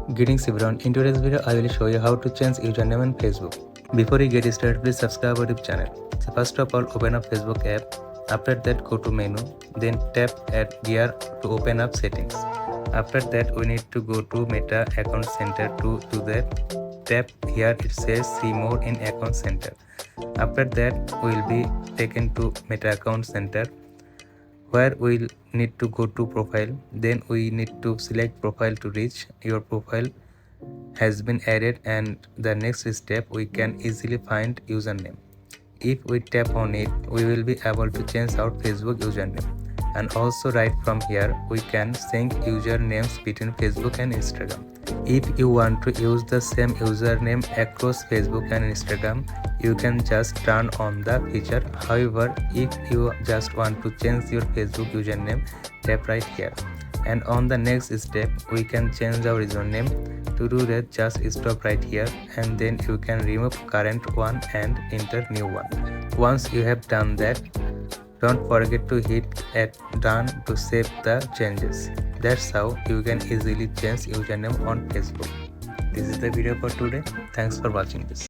Greetings everyone, in today's video I will show you how to change username on Facebook. Before you get started, please subscribe our YouTube channel. So first of all, open up Facebook app. After that, go to menu, then tap at gear to open up settings. After that, we need to go to Meta Account Center. To do that, tap here, it says see more in Account Center. After that, we will be taken to Meta Account Center, where we need to go to profile. Then we need to select profile to reach. Your profile has been added, and the next step, we can easily find username. If we tap on it, we will be able to change our Facebook username. And also right from here, we can sync usernames between Facebook and Instagram. If you want to use the same username across Facebook and Instagram, you can just turn on the feature. However, if you just want to change your Facebook username, tap right here. And on the next step, we can change our username. To do that, just stop right here, and then you can remove current one and enter new one. Once you have done that, don't forget to hit at done to save the changes. That's how you can easily change username on Facebook. This is the video for today. Thanks for watching this.